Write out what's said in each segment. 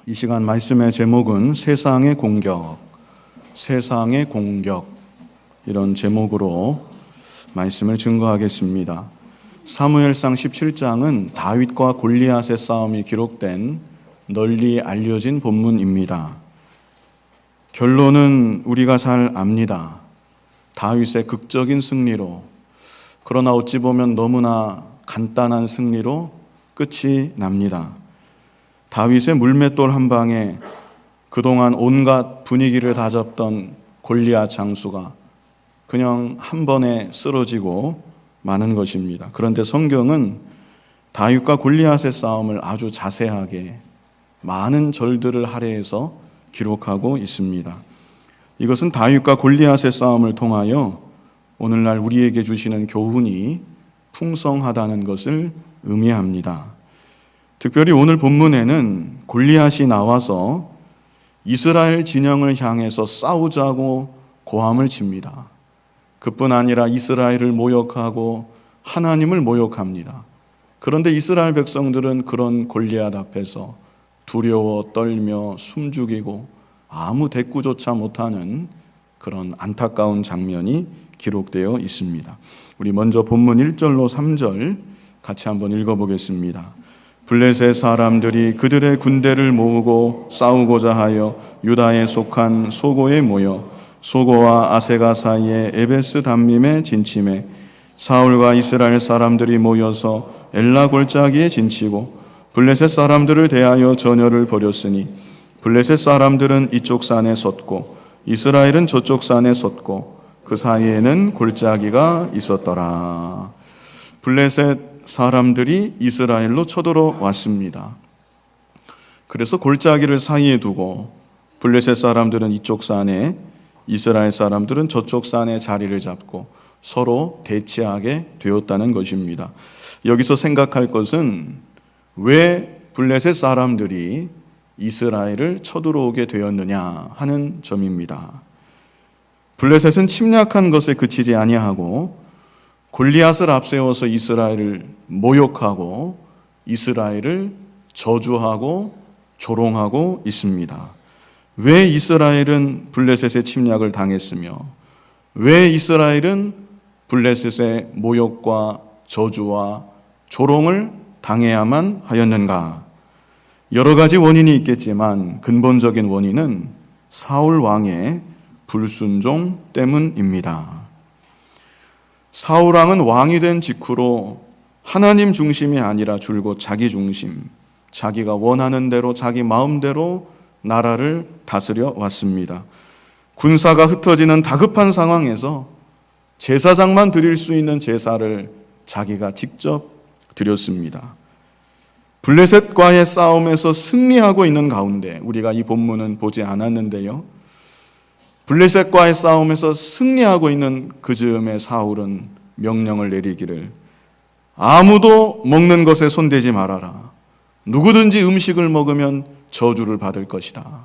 이 시간 말씀의 제목은 세상의 공격, 세상의 공격, 이런 제목으로 말씀을 증거하겠습니다. 사무엘상 17장은 다윗과 골리앗의 싸움이 기록된 널리 알려진 본문입니다. 결론은 우리가 잘 압니다. 다윗의 극적인 승리로, 그러나 어찌 보면 너무나 간단한 승리로 끝이 납니다. 다윗의 물맷돌 한 방에 그동안 온갖 분위기를 다잡던 골리앗 장수가 그냥 한 번에 쓰러지고 마는 것입니다. 그런데 성경은 다윗과 골리앗의 싸움을 아주 자세하게 많은 절들을 할애해서 기록하고 있습니다. 이것은 다윗과 골리앗의 싸움을 통하여 오늘날 우리에게 주시는 교훈이 풍성하다는 것을 의미합니다. 특별히 오늘 본문에는 골리앗이 나와서 이스라엘 진영을 향해서 싸우자고 고함을 칩니다. 그뿐 아니라 이스라엘을 모욕하고 하나님을 모욕합니다. 그런데 이스라엘 백성들은 그런 골리앗 앞에서 두려워 떨며 숨죽이고 아무 대꾸조차 못하는 그런 안타까운 장면이 기록되어 있습니다. 우리 먼저 본문 1절로 3절 같이 한번 읽어보겠습니다. 블레셋 사람들이 그들의 군대를 모으고 싸우고자 하여 유다에 속한 소고에 모여 소고와 아세가 사이에 에베스 담림에 진침해 사울과 이스라엘 사람들이 모여서 엘라 골짜기에 진치고 블레셋 사람들을 대하여 전열을 벌였으니 블레셋 사람들은 이쪽 산에 섰고 이스라엘은 저쪽 산에 섰고 그 사이에는 골짜기가 있었더라. 블레셋 사람들이 이스라엘로 쳐들어왔습니다. 그래서 골짜기를 사이에 두고 블레셋 사람들은 이쪽 산에, 이스라엘 사람들은 저쪽 산에 자리를 잡고 서로 대치하게 되었다는 것입니다. 여기서 생각할 것은 왜 블레셋 사람들이 이스라엘을 쳐들어오게 되었느냐 하는 점입니다. 블레셋은 침략한 것에 그치지 아니하고 골리앗을 앞세워서 이스라엘을 모욕하고 이스라엘을 저주하고 조롱하고 있습니다. 왜 이스라엘은 블레셋의 침략을 당했으며 왜 이스라엘은 블레셋의 모욕과 저주와 조롱을 당해야만 하였는가? 여러 가지 원인이 있겠지만 근본적인 원인은 사울 왕의 불순종 때문입니다. 사울 왕은 왕이 된 직후로 하나님 중심이 아니라 줄곧 자기 중심, 자기가 원하는 대로 자기 마음대로 나라를 다스려 왔습니다. 군사가 흩어지는 다급한 상황에서 제사장만 드릴 수 있는 제사를 자기가 직접 드렸습니다. 블레셋과의 싸움에서 승리하고 있는 가운데 우리가 이 본문은 보지 않았는데요. 블레셋과의 싸움에서 승리하고 있는 그 즈음에 사울은 명령을 내리기를 아무도 먹는 것에 손대지 말아라. 누구든지 음식을 먹으면 저주를 받을 것이다.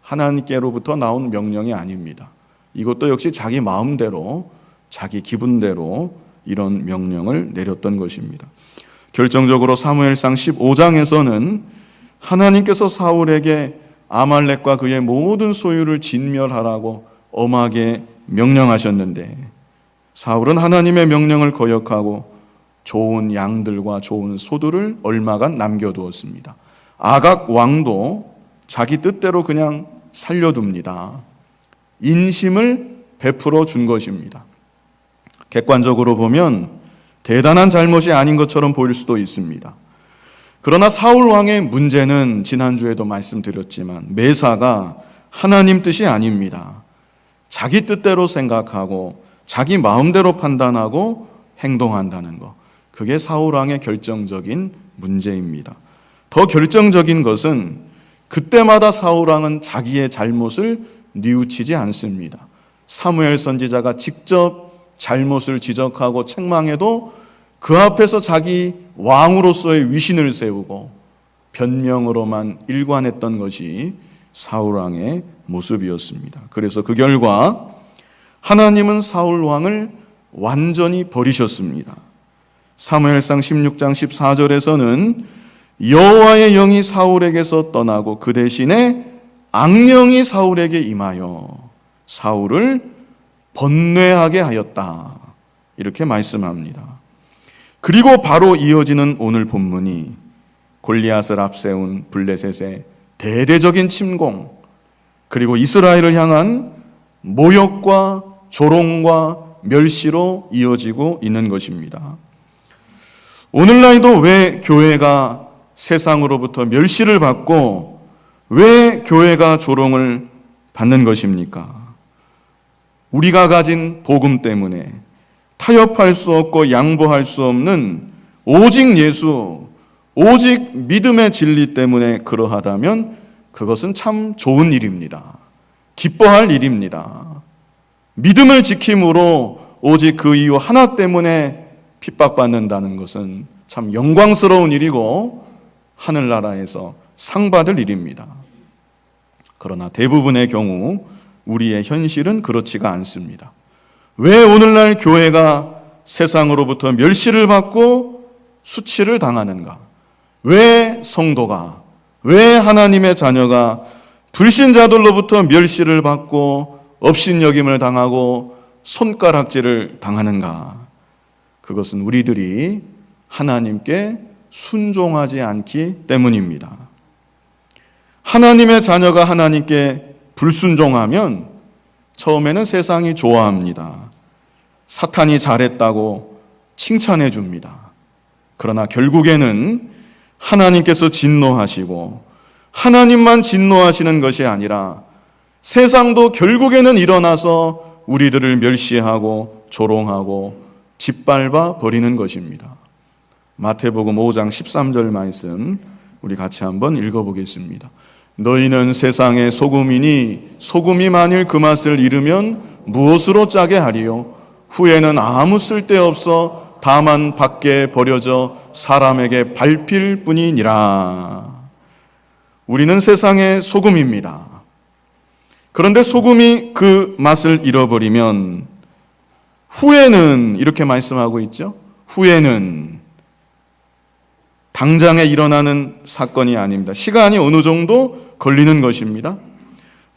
하나님께로부터 나온 명령이 아닙니다. 이것도 역시 자기 마음대로, 자기 기분대로 이런 명령을 내렸던 것입니다. 결정적으로 사무엘상 15장에서는 하나님께서 사울에게 아말렉과 그의 모든 소유를 진멸하라고 엄하게 명령하셨는데 사울은 하나님의 명령을 거역하고 좋은 양들과 좋은 소들을 얼마간 남겨두었습니다. 아각 왕도 자기 뜻대로 그냥 살려둡니다. 인심을 베풀어 준 것입니다. 객관적으로 보면 대단한 잘못이 아닌 것처럼 보일 수도 있습니다. 그러나 사울 왕의 문제는 지난주에도 말씀드렸지만 매사가 하나님 뜻이 아닙니다. 자기 뜻대로 생각하고 자기 마음대로 판단하고 행동한다는 것. 그게 사울 왕의 결정적인 문제입니다. 더 결정적인 것은 그때마다 사울 왕은 자기의 잘못을 뉘우치지 않습니다. 사무엘 선지자가 직접 잘못을 지적하고 책망해도 그 앞에서 자기 왕으로서의 위신을 세우고 변명으로만 일관했던 것이 사울 왕의 모습이었습니다. 그래서 그 결과 하나님은 사울 왕을 완전히 버리셨습니다. 사무엘상 16장 14절에서는 여호와의 영이 사울에게서 떠나고 그 대신에 악령이 사울에게 임하여 사울을 번뇌하게 하였다. 이렇게 말씀합니다. 그리고 바로 이어지는 오늘 본문이 골리앗을 앞세운 블레셋의 대대적인 침공, 그리고 이스라엘을 향한 모욕과 조롱과 멸시로 이어지고 있는 것입니다. 오늘날도 왜 교회가 세상으로부터 멸시를 받고 왜 교회가 조롱을 받는 것입니까? 우리가 가진 복음 때문에 타협할 수 없고 양보할 수 없는 오직 예수, 오직 믿음의 진리 때문에 그러하다면 그것은 참 좋은 일입니다. 기뻐할 일입니다. 믿음을 지킴으로 오직 그 이유 하나 때문에 핍박받는다는 것은 참 영광스러운 일이고 하늘나라에서 상 받을 일입니다. 그러나 대부분의 경우 우리의 현실은 그렇지가 않습니다. 왜 오늘날 교회가 세상으로부터 멸시를 받고 수치를 당하는가? 왜 성도가, 왜 하나님의 자녀가 불신자들로부터 멸시를 받고 업신여김을 당하고 손가락질을 당하는가? 그것은 우리들이 하나님께 순종하지 않기 때문입니다. 하나님의 자녀가 하나님께 불순종하면 처음에는 세상이 좋아합니다. 사탄이 잘했다고 칭찬해 줍니다. 그러나 결국에는 하나님께서 진노하시고 하나님만 진노하시는 것이 아니라 세상도 결국에는 일어나서 우리들을 멸시하고 조롱하고 짓밟아 버리는 것입니다. 마태복음 5장 13절 말씀 우리 같이 한번 읽어보겠습니다. 너희는 세상의 소금이니 소금이 만일 그 맛을 잃으면 무엇으로 짜게 하리요? 후에는 아무 쓸데없어 다만 밖에 버려져 사람에게 밟힐 뿐이니라. 우리는 세상의 소금입니다. 그런데 소금이 그 맛을 잃어버리면 후에는 이렇게 말씀하고 있죠. 후에는 당장에 일어나는 사건이 아닙니다. 시간이 어느 정도 걸리는 것입니다.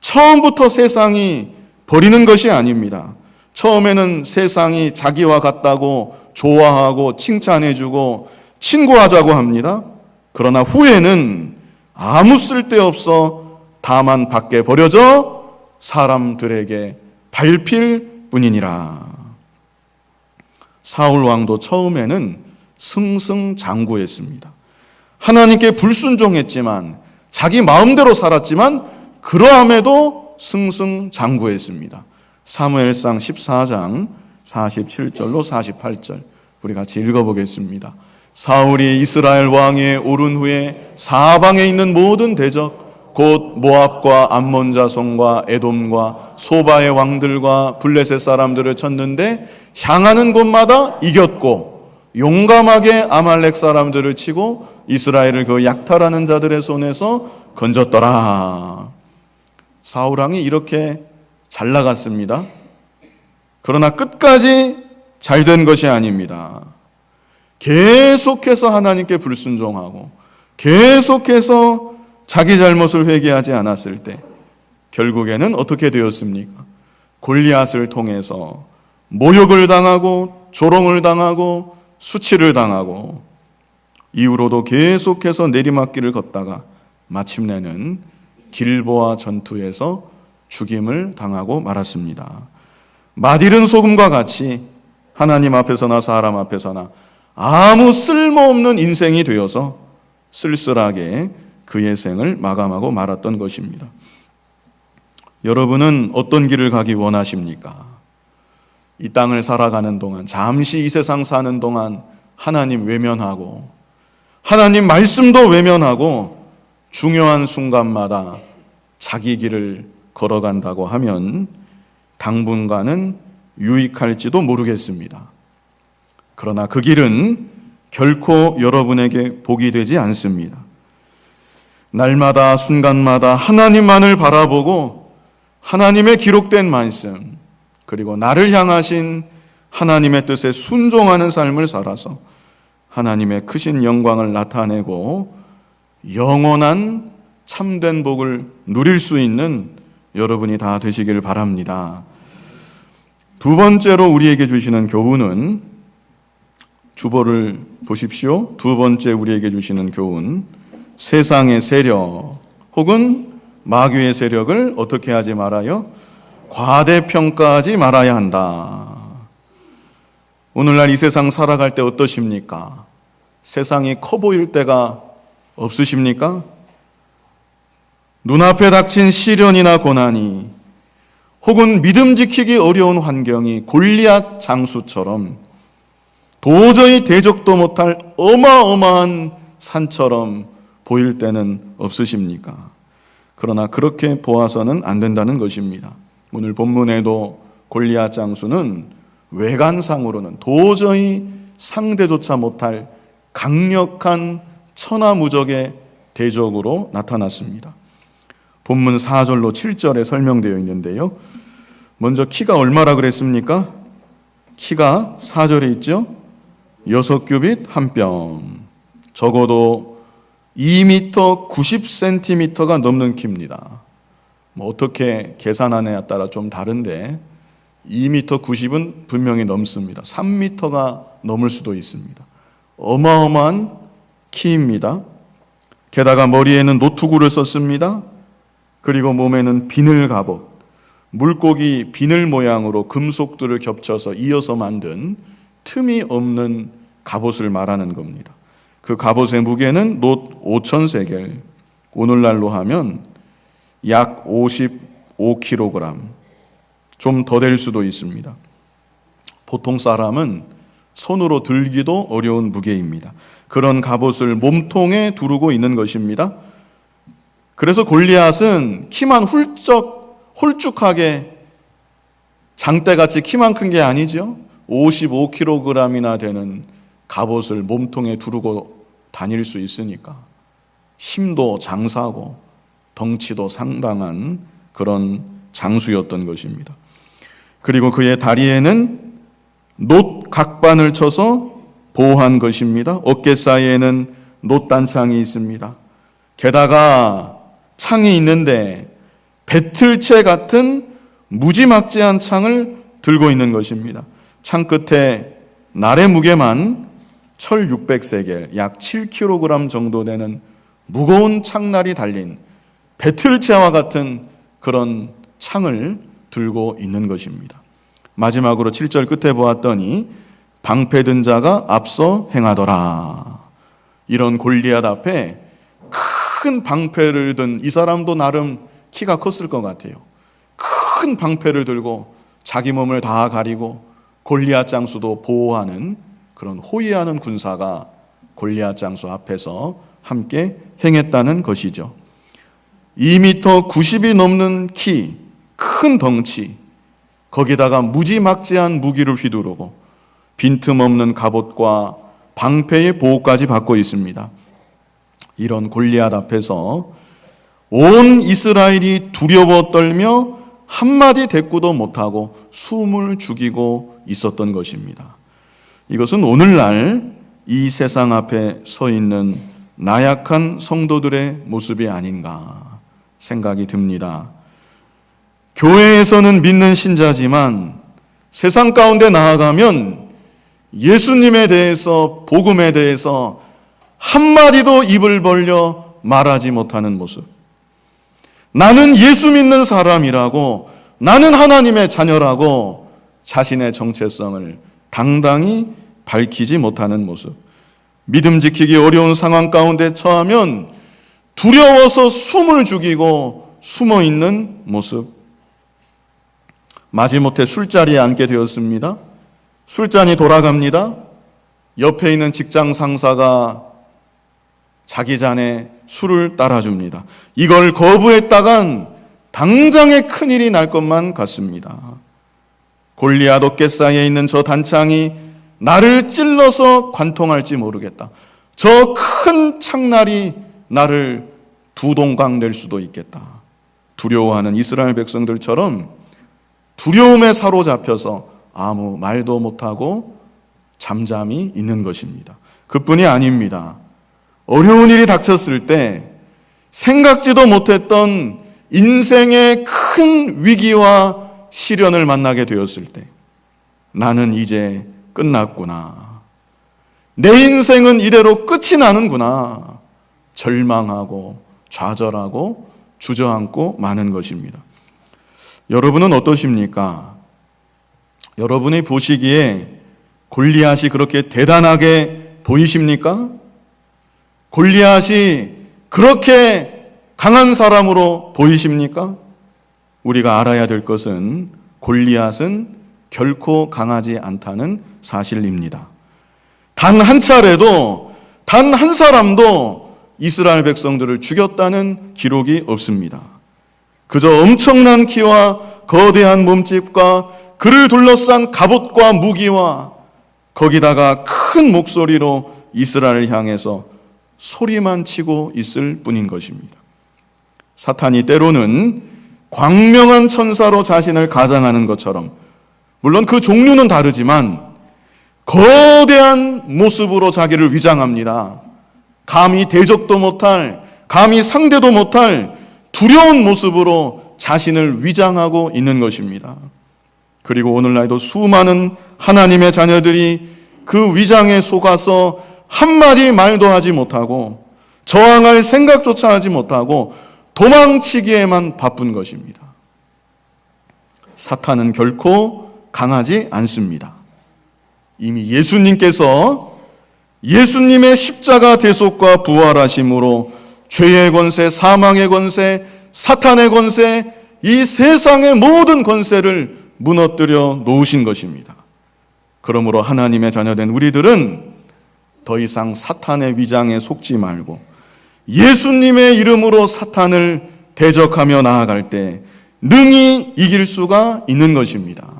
처음부터 세상이 버리는 것이 아닙니다. 처음에는 세상이 자기와 같다고 좋아하고 칭찬해주고 친구하자고 합니다. 그러나 후에는 아무 쓸데없어 다만 밖에 버려져 사람들에게 밟힐 뿐이니라. 사울 왕도 처음에는 승승장구했습니다. 하나님께 불순종했지만 자기 마음대로 살았지만 그러함에도 승승장구했습니다. 사무엘상 14장 47절로 48절 우리 같이 읽어보겠습니다. 사울이 이스라엘 왕위에 오른 후에 사방에 있는 모든 대적 곧 모압과 암몬 자손과 에돔과 소바의 왕들과 블레셋 사람들을 쳤는데 향하는 곳마다 이겼고 용감하게 아말렉 사람들을 치고 이스라엘을 그 약탈하는 자들의 손에서 건졌더라. 사울 왕이 이렇게 잘 나갔습니다. 그러나 끝까지 잘된 것이 아닙니다. 계속해서 하나님께 불순종하고 계속해서 자기 잘못을 회개하지 않았을 때 결국에는 어떻게 되었습니까? 골리앗을 통해서 모욕을 당하고 조롱을 당하고 수치를 당하고 이후로도 계속해서 내리막길을 걷다가 마침내는 길보아 전투에서 죽임을 당하고 말았습니다. 맛이른 소금과 같이 하나님 앞에서나 사람 앞에서나 아무 쓸모없는 인생이 되어서 쓸쓸하게 그의 생을 마감하고 말았던 것입니다. 여러분은 어떤 길을 가기 원하십니까? 이 땅을 살아가는 동안, 잠시 이 세상 사는 동안 하나님 외면하고 하나님 말씀도 외면하고 중요한 순간마다 자기 길을 걸어간다고 하면 당분간은 유익할지도 모르겠습니다. 그러나 그 길은 결코 여러분에게 복이 되지 않습니다. 날마다 순간마다 하나님만을 바라보고 하나님의 기록된 말씀 그리고 나를 향하신 하나님의 뜻에 순종하는 삶을 살아서 하나님의 크신 영광을 나타내고 영원한 참된 복을 누릴 수 있는 여러분이 다 되시길 바랍니다. 두 번째로 우리에게 주시는 교훈은, 주보를 보십시오. 두 번째 우리에게 주시는 교훈, 세상의 세력 혹은 마귀의 세력을 어떻게 하지 말아요? 과대평가하지 말아야 한다. 오늘날 이 세상 살아갈 때 어떠십니까? 세상이 커 보일 때가 없으십니까? 눈앞에 닥친 시련이나 고난이 혹은 믿음 지키기 어려운 환경이 골리앗 장수처럼 도저히 대적도 못할 어마어마한 산처럼 보일 때는 없으십니까? 그러나 그렇게 보아서는 안 된다는 것입니다. 오늘 본문에도 골리앗 장수는 외관상으로는 도저히 상대조차 못할 강력한 천하무적의 대적으로 나타났습니다. 본문 4절로 7절에 설명되어 있는데요. 먼저 키가 얼마라 그랬습니까? 키가 4절에 있죠. 6규빗 한 뼘, 적어도 2m 90cm가 넘는 키입니다. 어떻게 계산하느냐에 따라 좀 다른데 2m 90은 분명히 넘습니다. 3m가 넘을 수도 있습니다. 어마어마한 키입니다. 게다가 머리에는 노투구를 썼습니다. 그리고 몸에는 비늘 갑옷, 물고기 비늘 모양으로 금속들을 겹쳐서 이어서 만든 틈이 없는 갑옷을 말하는 겁니다. 그 갑옷의 무게는 놋 5,000세겔, 오늘날로 하면 약 55kg, 좀 더 될 수도 있습니다. 보통 사람은 손으로 들기도 어려운 무게입니다. 그런 갑옷을 몸통에 두르고 있는 것입니다. 그래서 골리앗은 키만 홀쭉하게 장대같이 키만 큰 게 아니죠. 55kg이나 되는 갑옷을 몸통에 두르고 다닐 수 있으니까 힘도 장사고 덩치도 상당한 그런 장수였던 것입니다. 그리고 그의 다리에는 놋 각반을 쳐서 보호한 것입니다. 어깨 사이에는 놋 단창이 있습니다. 게다가 창이 있는데 배틀채 같은 무지막지한 창을 들고 있는 것입니다. 창 끝에 날의 무게만 철 600세겔, 약 7kg 정도 되는 무거운 창날이 달린 배틀채와 같은 그런 창을 들고 있는 것입니다. 마지막으로 7절 끝에 보았더니 방패 든 자가 앞서 행하더라. 이런 골리앗 앞에 큰 방패를 든 이 사람도 나름 키가 컸을 것 같아요. 큰 방패를 들고 자기 몸을 다 가리고 골리앗 장수도 보호하는 그런 호위하는 군사가 골리앗 장수 앞에서 함께 행했다는 것이죠. 2m 90이 넘는 키, 큰 덩치, 거기다가 무지막지한 무기를 휘두르고 빈틈없는 갑옷과 방패의 보호까지 받고 있습니다. 이런 골리앗 앞에서 온 이스라엘이 두려워 떨며 한마디 대꾸도 못하고 숨을 죽이고 있었던 것입니다. 이것은 오늘날 이 세상 앞에 서 있는 나약한 성도들의 모습이 아닌가 생각이 듭니다. 교회에서는 믿는 신자지만 세상 가운데 나아가면 예수님에 대해서, 복음에 대해서 한마디도 입을 벌려 말하지 못하는 모습. 나는 예수 믿는 사람이라고, 나는 하나님의 자녀라고 자신의 정체성을 당당히 밝히지 못하는 모습. 믿음 지키기 어려운 상황 가운데 처하면 두려워서 숨을 죽이고 숨어 있는 모습. 마지못해 술자리에 앉게 되었습니다. 술잔이 돌아갑니다. 옆에 있는 직장 상사가 자기 잔에 술을 따라줍니다. 이걸 거부했다간 당장에 큰일이 날 것만 같습니다. 골리앗 어깨 사이에 있는 저 단창이 나를 찔러서 관통할지 모르겠다. 저 큰 창날이 나를 두 동강 낼 수도 있겠다. 두려워하는 이스라엘 백성들처럼 두려움에 사로잡혀서 아무 말도 못하고 잠잠히 있는 것입니다. 그뿐이 아닙니다. 어려운 일이 닥쳤을 때 생각지도 못했던 인생의 큰 위기와 시련을 만나게 되었을 때 나는 이제 끝났구나. 내 인생은 이대로 끝이 나는구나. 절망하고 좌절하고 주저앉고 마는 것입니다. 여러분은 어떠십니까? 여러분이 보시기에 골리앗이 그렇게 대단하게 보이십니까? 골리앗이 그렇게 강한 사람으로 보이십니까? 우리가 알아야 될 것은 골리앗은 결코 강하지 않다는 사실입니다. 단 한 차례도, 단 한 사람도 이스라엘 백성들을 죽였다는 기록이 없습니다. 그저 엄청난 키와 거대한 몸집과 그를 둘러싼 갑옷과 무기와 거기다가 큰 목소리로 이스라엘을 향해서 소리만 치고 있을 뿐인 것입니다. 사탄이 때로는 광명한 천사로 자신을 가장하는 것처럼, 물론 그 종류는 다르지만 거대한 모습으로 자기를 위장합니다. 감히 대적도 못할, 감히 상대도 못할 두려운 모습으로 자신을 위장하고 있는 것입니다. 그리고 오늘날도 수많은 하나님의 자녀들이 그 위장에 속아서 한마디 말도 하지 못하고 저항할 생각조차 하지 못하고 도망치기에만 바쁜 것입니다. 사탄은 결코 강하지 않습니다. 이미 예수님께서 예수님의 십자가 대속과 부활하심으로 죄의 권세, 사망의 권세, 사탄의 권세, 이 세상의 모든 권세를 무너뜨려 놓으신 것입니다. 그러므로 하나님의 자녀된 우리들은 더 이상 사탄의 위장에 속지 말고 예수님의 이름으로 사탄을 대적하며 나아갈 때 능히 이길 수가 있는 것입니다.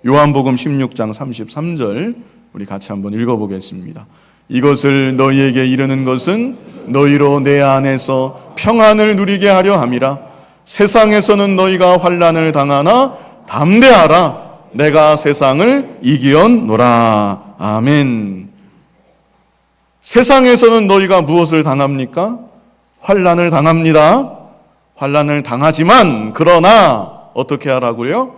요한복음 16장 33절 우리 같이 한번 읽어보겠습니다. 이것을 너희에게 이르는 것은 너희로 내 안에서 평안을 누리게 하려 함이라. 세상에서는 너희가 환난을 당하나 담대하라. 내가 세상을 이기었노라. 아멘. 세상에서는 너희가 무엇을 당합니까? 환난을 당합니다. 환난을 당하지만 그러나 어떻게 하라고요?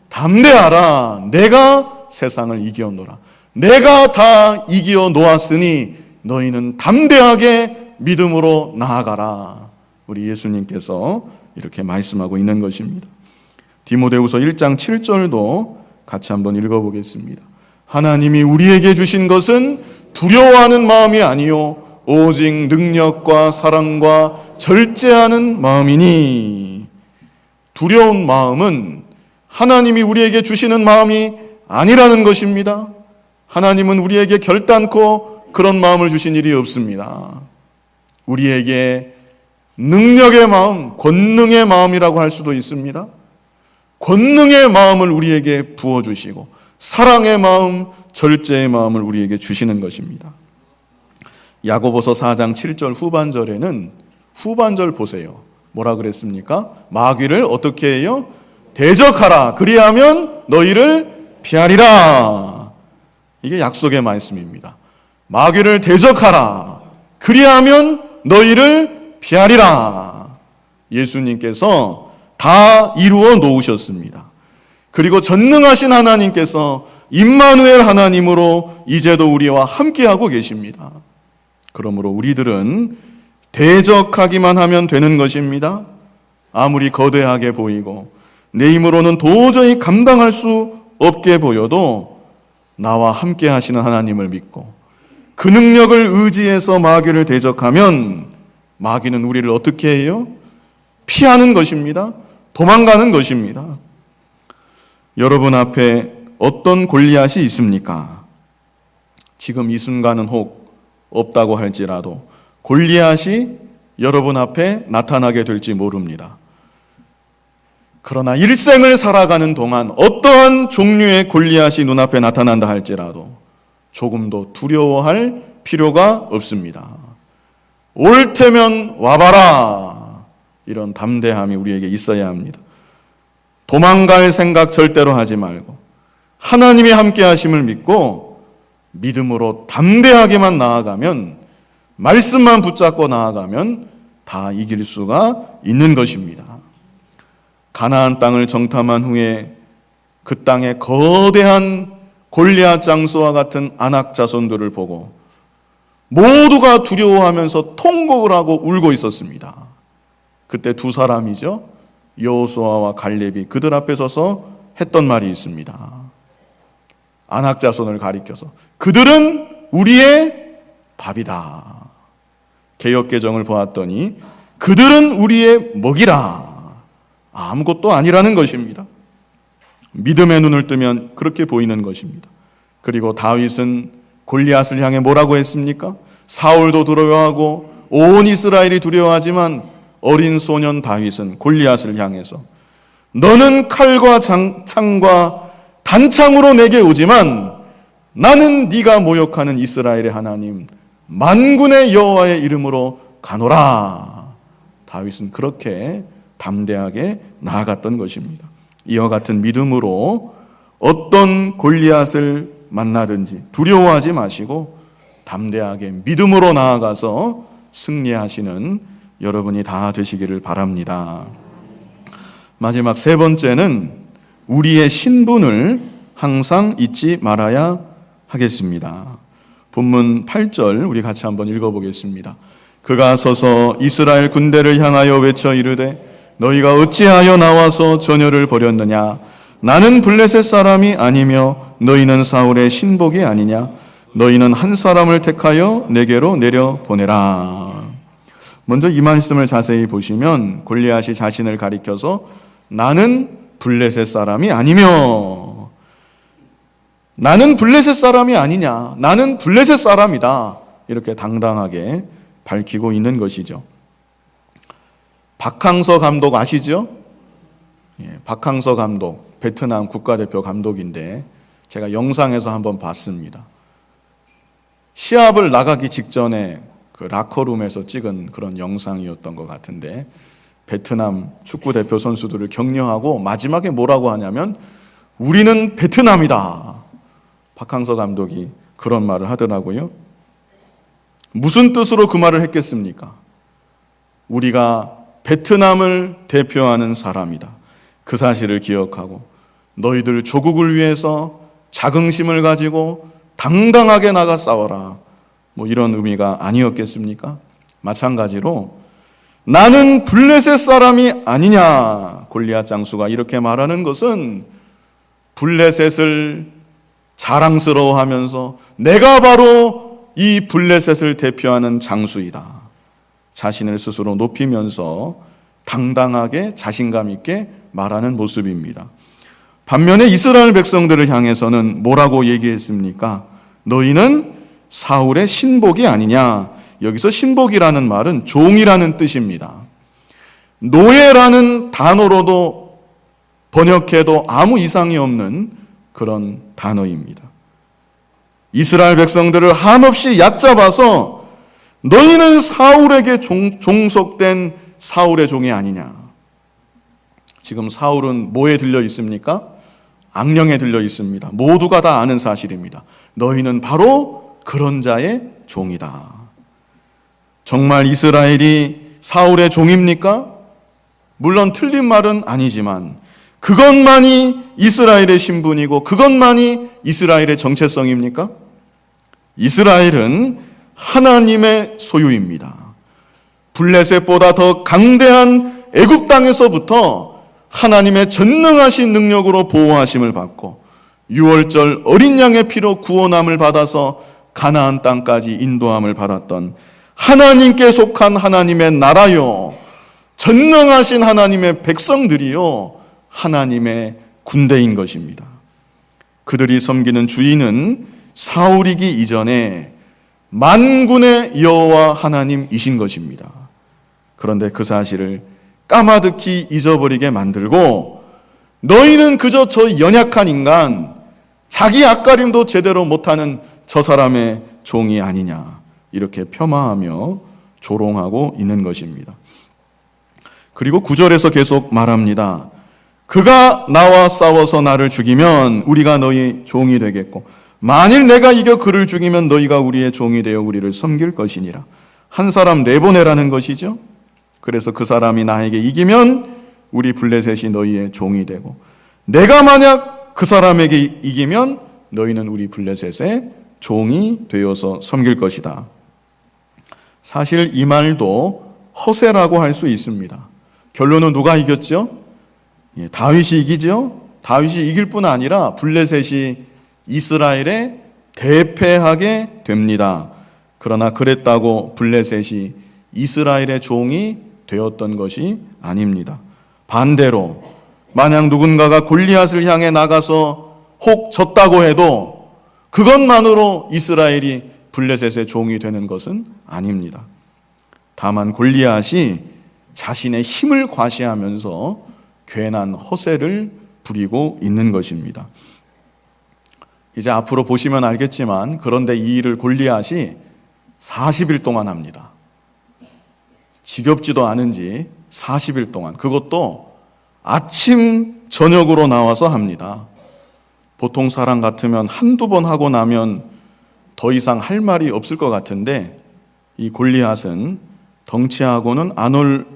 담대하라. 내가 세상을 이기었노라. 내가 다 이기어 놓았으니 너희는 담대하게 믿음으로 나아가라. 우리 예수님께서 이렇게 말씀하고 있는 것입니다. 디모데후서 1장 7절도 같이 한번 읽어보겠습니다. 하나님이 우리에게 주신 것은 두려워하는 마음이 아니요 오직 능력과 사랑과 절제하는 마음이니. 두려운 마음은 하나님이 우리에게 주시는 마음이 아니라는 것입니다. 하나님은 우리에게 결단코 그런 마음을 주신 일이 없습니다. 우리에게 능력의 마음, 권능의 마음이라고 할 수도 있습니다. 권능의 마음을 우리에게 부어주시고 사랑의 마음, 절제의 마음을 우리에게 주시는 것입니다. 야고보서 4장 7절 후반절에는 후반절 보세요. 뭐라 그랬습니까? 마귀를 어떻게 해요? 대적하라. 그리하면 너희를 피하리라. 이게 약속의 말씀입니다. 마귀를 대적하라. 그리하면 너희를 피하리라. 예수님께서 다 이루어 놓으셨습니다. 그리고 전능하신 하나님께서 임마누엘 하나님으로 이제도 우리와 함께하고 계십니다. 그러므로 우리들은 대적하기만 하면 되는 것입니다. 아무리 거대하게 보이고 내 힘으로는 도저히 감당할 수 없게 보여도 나와 함께 하시는 하나님을 믿고 그 능력을 의지해서 마귀를 대적하면 마귀는 우리를 어떻게 해요? 피하는 것입니다. 도망가는 것입니다. 여러분 앞에 어떤 골리앗이 있습니까? 지금 이 순간은 혹 없다고 할지라도 골리앗이 여러분 앞에 나타나게 될지 모릅니다. 그러나 일생을 살아가는 동안 어떠한 종류의 골리앗이 눈앞에 나타난다 할지라도 조금도 두려워할 필요가 없습니다. 올 테면 와봐라. 이런 담대함이 우리에게 있어야 합니다. 도망갈 생각 절대로 하지 말고 하나님이 함께 하심을 믿고 믿음으로 담대하게만 나아가면 말씀만 붙잡고 나아가면 다 이길 수가 있는 것입니다. 가나안 땅을 정탐한 후에 그 땅에 거대한 골리앗 장수와 같은 아낙 자손들을 보고 모두가 두려워하면서 통곡을 하고 울고 있었습니다. 그때 두 사람이죠. 여호수아와 갈렙이 그들 앞에 서서 했던 말이 있습니다. 아낙 자손을 가리켜서 그들은 우리의 밥이다. 개역개정을 보았더니 그들은 우리의 먹이라. 아무것도 아니라는 것입니다. 믿음의 눈을 뜨면 그렇게 보이는 것입니다. 그리고 다윗은 골리앗을 향해 뭐라고 했습니까? 사울도 두려워하고 온 이스라엘이 두려워하지만 어린 소년 다윗은 골리앗을 향해서 너는 칼과 창과 단창으로 내게 오지만 나는 네가 모욕하는 이스라엘의 하나님 만군의 여호와의 이름으로 가노라. 다윗은 그렇게 담대하게 나아갔던 것입니다. 이와 같은 믿음으로 어떤 골리앗을 만나든지 두려워하지 마시고 담대하게 믿음으로 나아가서 승리하시는 여러분이 다 되시기를 바랍니다. 마지막 세 번째는 우리의 신분을 항상 잊지 말아야 하겠습니다. 본문 8절 우리 같이 한번 읽어보겠습니다. 그가 서서 이스라엘 군대를 향하여 외쳐 이르되 너희가 어찌하여 나와서 전열을 벌였느냐? 나는 블레셋 사람이 아니며 너희는 사울의 신복이 아니냐? 너희는 한 사람을 택하여 내게로 내려보내라. 먼저 이 말씀을 자세히 보시면 골리앗이 자신을 가리켜서 나는 블레셋 사람이 아니며 나는 블레셋 사람이 아니냐? 나는 블레셋 사람이다. 이렇게 당당하게 밝히고 있는 것이죠. 박항서 감독 아시죠? 예, 박항서 감독, 베트남 국가대표 감독인데 제가 영상에서 한번 봤습니다. 시합을 나가기 직전에 그 라커룸에서 찍은 그런 영상이었던 것 같은데 베트남 축구대표 선수들을 격려하고 마지막에 뭐라고 하냐면 우리는 베트남이다. 박항서 감독이 그런 말을 하더라고요. 무슨 뜻으로 그 말을 했겠습니까? 우리가 베트남을 대표하는 사람이다. 그 사실을 기억하고 너희들 조국을 위해서 자긍심을 가지고 당당하게 나가 싸워라. 뭐 이런 의미가 아니었겠습니까? 마찬가지로 나는 블레셋 사람이 아니냐. 골리앗 장수가 이렇게 말하는 것은 블레셋을 자랑스러워하면서 내가 바로 이 블레셋을 대표하는 장수이다. 자신을 스스로 높이면서 당당하게 자신감 있게 말하는 모습입니다. 반면에 이스라엘 백성들을 향해서는 뭐라고 얘기했습니까? 너희는 사울의 신복이 아니냐. 여기서 신복이라는 말은 종이라는 뜻입니다. 노예라는 단어로도 번역해도 아무 이상이 없는 그런 단어입니다. 이스라엘 백성들을 한없이 얕잡아서 너희는 사울에게 종속된 사울의 종이 아니냐. 지금 사울은 뭐에 들려 있습니까? 악령에 들려 있습니다. 모두가 다 아는 사실입니다. 너희는 바로 그런 자의 종이다. 정말 이스라엘이 사울의 종입니까? 물론 틀린 말은 아니지만 그것만이 이스라엘의 신분이고 그것만이 이스라엘의 정체성입니까? 이스라엘은 하나님의 소유입니다. 블레셋보다 더 강대한 애굽 땅에서부터 하나님의 전능하신 능력으로 보호하심을 받고 6월절 어린 양의 피로 구원함을 받아서 가나안 땅까지 인도함을 받았던 하나님께 속한 하나님의 나라요, 전능하신 하나님의 백성들이요, 하나님의 군대인 것입니다. 그들이 섬기는 주인은 사울이기 이전에 만군의 여호와 하나님이신 것입니다. 그런데 그 사실을 까마득히 잊어버리게 만들고 너희는 그저 저 연약한 인간, 자기 앞가림도 제대로 못하는 저 사람의 종이 아니냐, 이렇게 폄하하며 조롱하고 있는 것입니다. 그리고 9절에서 계속 말합니다. 그가 나와 싸워서 나를 죽이면 우리가 너희 종이 되겠고 만일 내가 이겨 그를 죽이면 너희가 우리의 종이 되어 우리를 섬길 것이니라. 한 사람 내보내라는 것이죠. 그래서 그 사람이 나에게 이기면 우리 블레셋이 너희의 종이 되고, 내가 만약 그 사람에게 이기면 너희는 우리 블레셋의 종이 되어서 섬길 것이다. 사실 이 말도 허세라고 할 수 있습니다. 결론은 누가 이겼죠? 다윗이 이기죠. 다윗이 이길 뿐 아니라 블레셋이 이스라엘에 대패하게 됩니다. 그러나 그랬다고 블레셋이 이스라엘의 종이 되었던 것이 아닙니다. 반대로 만약 누군가가 골리앗을 향해 나가서 혹 졌다고 해도 그것만으로 이스라엘이 블레셋의 종이 되는 것은 아닙니다. 다만 골리앗이 자신의 힘을 과시하면서 괜한 허세를 부리고 있는 것입니다. 이제 앞으로 보시면 알겠지만, 그런데 이 일을 골리앗이 40일 동안 합니다. 지겹지도 않은지 40일 동안, 그것도 아침 저녁으로 나와서 합니다. 보통 사람 같으면 한두 번 하고 나면 더 이상 할 말이 없을 것 같은데, 이 골리앗은 덩치하고는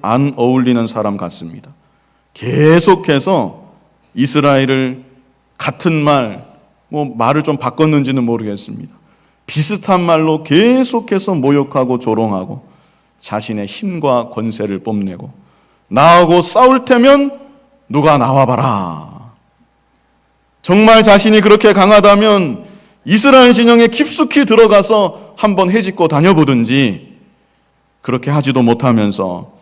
안 어울리는 사람 같습니다. 계속해서 이스라엘을 같은 말을 좀 바꿨는지는 모르겠습니다. 비슷한 말로 계속해서 모욕하고 조롱하고 자신의 힘과 권세를 뽐내고, 나하고 싸울 테면 누가 나와봐라. 정말 자신이 그렇게 강하다면 이스라엘 진영에 깊숙이 들어가서 한번 해집고 다녀보든지, 그렇게 하지도 못하면서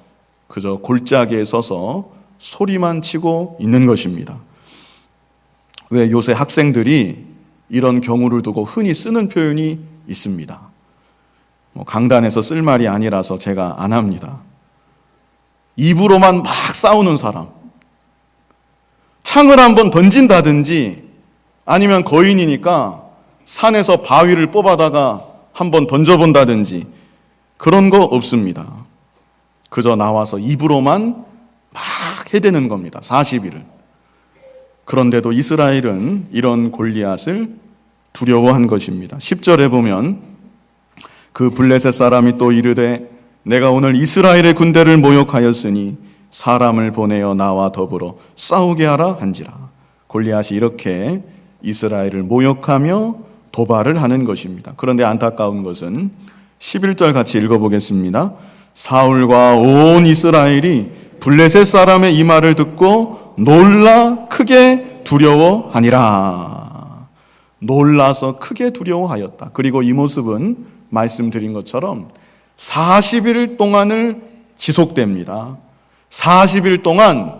그저 골짜기에 서서 소리만 치고 있는 것입니다. 왜 요새 학생들이 이런 경우를 두고 흔히 쓰는 표현이 있습니다. 강단에서 쓸 말이 아니라서 제가 안 합니다. 입으로만 막 싸우는 사람, 창을 한번 던진다든지, 아니면 거인이니까 산에서 바위를 뽑아다가 한번 던져본다든지, 그런 거 없습니다. 그저 나와서 입으로만 막 해대는 겁니다. 40일을. 그런데도 이스라엘은 이런 골리앗을 두려워한 것입니다. 10절에 보면 그 블레셋 사람이 또 이르되 내가 오늘 이스라엘의 군대를 모욕하였으니 사람을 보내어 나와 더불어 싸우게 하라 한지라. 골리앗이 이렇게 이스라엘을 모욕하며 도발을 하는 것입니다. 그런데 안타까운 것은 11절 같이 읽어보겠습니다. 사울과 온 이스라엘이 블레셋 사람의 이 말을 듣고 놀라 크게 두려워하니라. 놀라서 크게 두려워하였다. 그리고 이 모습은 말씀드린 것처럼 40일 동안을 지속됩니다. 40일 동안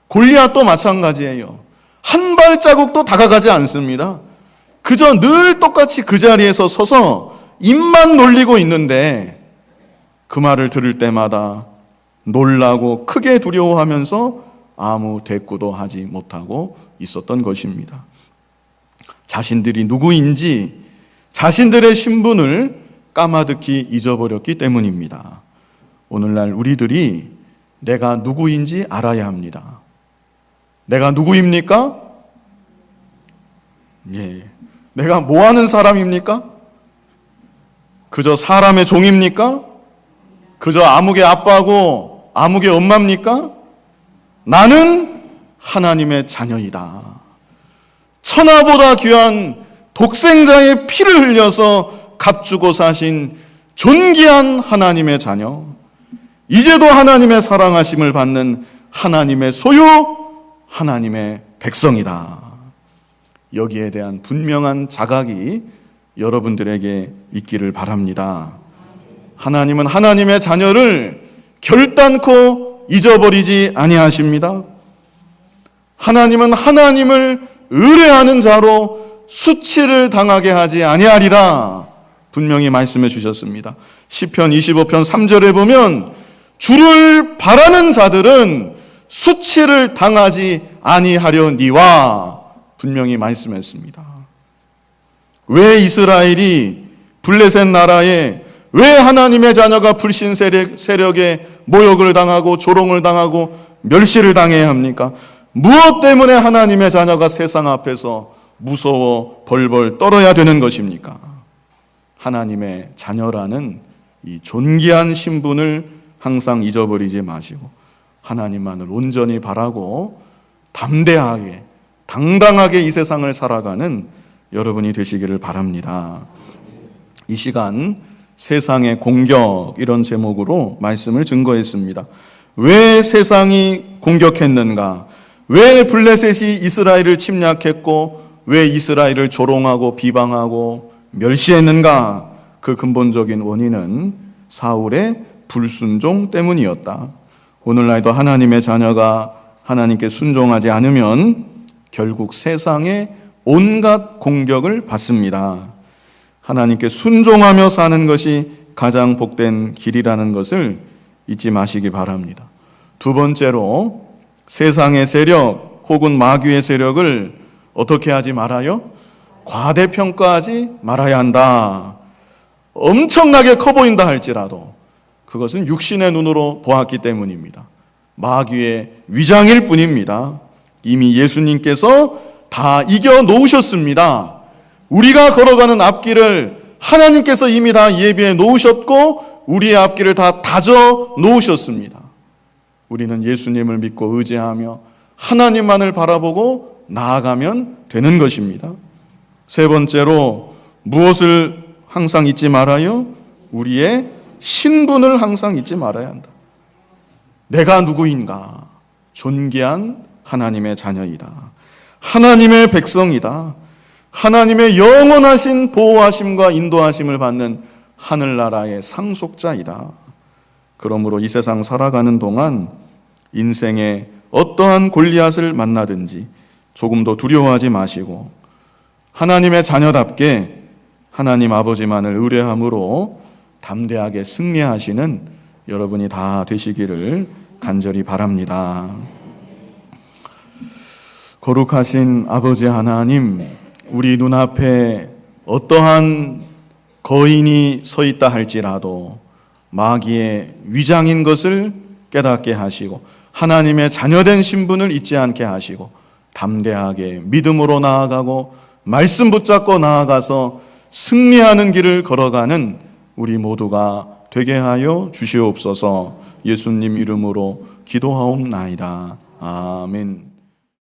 골리앗도 마찬가지예요. 한 발자국도 다가가지 않습니다. 그저 늘 똑같이 그 자리에서 서서 입만 놀리고 있는데, 그 말을 들을 때마다 놀라고 크게 두려워하면서 아무 대꾸도 하지 못하고 있었던 것입니다. 자신들이 누구인지, 자신들의 신분을 까마득히 잊어버렸기 때문입니다. 오늘날 우리들이 내가 누구인지 알아야 합니다. 내가 누구입니까? 내가 뭐 하는 사람입니까? 그저 사람의 종입니까? 그저 아무개 아빠고 아무개 엄마입니까? 나는 하나님의 자녀이다. 천하보다 귀한 독생자의 피를 흘려서 값주고 사신 존귀한 하나님의 자녀, 이제도 하나님의 사랑하심을 받는 하나님의 소유, 하나님의 백성이다. 여기에 대한 분명한 자각이 여러분들에게 있기를 바랍니다. 하나님은 하나님의 자녀를 결단코 잊어버리지 아니하십니다. 하나님은 하나님을 의뢰하는 자로 수치를 당하게 하지 아니하리라 분명히 말씀해 주셨습니다. 시편 25편 3절에 보면 주를 바라는 자들은 수치를 당하지 아니하려니와 분명히 말씀했습니다. 왜 이스라엘이 블레셋 나라에, 왜 하나님의 자녀가 불신 세력에 모욕을 당하고 조롱을 당하고 멸시를 당해야 합니까? 무엇 때문에 하나님의 자녀가 세상 앞에서 무서워 벌벌 떨어야 되는 것입니까? 하나님의 자녀라는 이 존귀한 신분을 항상 잊어버리지 마시고 하나님만을 온전히 바라고 담대하게 당당하게 이 세상을 살아가는 여러분이 되시기를 바랍니다. 이 시간 세상의 공격 이런 제목으로 말씀을 증거했습니다. 왜 세상이 공격했는가? 왜 블레셋이 이스라엘을 침략했고 왜 이스라엘을 조롱하고 비방하고 멸시했는가? 그 근본적인 원인은 사울의 불순종 때문이었다. 오늘날도 하나님의 자녀가 하나님께 순종하지 않으면 결국 세상의 온갖 공격을 받습니다. 하나님께 순종하며 사는 것이 가장 복된 길이라는 것을 잊지 마시기 바랍니다. 두 번째로 세상의 세력 혹은 마귀의 세력을 어떻게 하지 말아요? 과대평가하지 말아야 한다. 엄청나게 커 보인다 할지라도 그것은 육신의 눈으로 보았기 때문입니다. 마귀의 위장일 뿐입니다. 이미 예수님께서 다 이겨 놓으셨습니다. 우리가 걸어가는 앞길을 하나님께서 이미 다 예비해 놓으셨고 우리의 앞길을 다 다져 놓으셨습니다. 우리는 예수님을 믿고 의지하며 하나님만을 바라보고 나아가면 되는 것입니다. 세 번째로 무엇을 항상 잊지 말아요? 우리의 신분을 항상 잊지 말아야 한다. 내가 누구인가? 존귀한 하나님의 자녀이다. 하나님의 백성이다. 하나님의 영원하신 보호하심과 인도하심을 받는 하늘나라의 상속자이다. 그러므로 이 세상 살아가는 동안 인생에 어떠한 골리앗을 만나든지 조금도 두려워하지 마시고 하나님의 자녀답게 하나님 아버지만을 의뢰함으로 담대하게 승리하시는 여러분이 다 되시기를 간절히 바랍니다. 거룩하신 아버지 하나님, 우리 눈앞에 어떠한 거인이 서 있다 할지라도 마귀의 위장인 것을 깨닫게 하시고 하나님의 자녀된 신분을 잊지 않게 하시고 담대하게 믿음으로 나아가고 말씀 붙잡고 나아가서 승리하는 길을 걸어가는 우리 모두가 되게 하여 주시옵소서. 예수님 이름으로 기도하옵나이다. 아멘.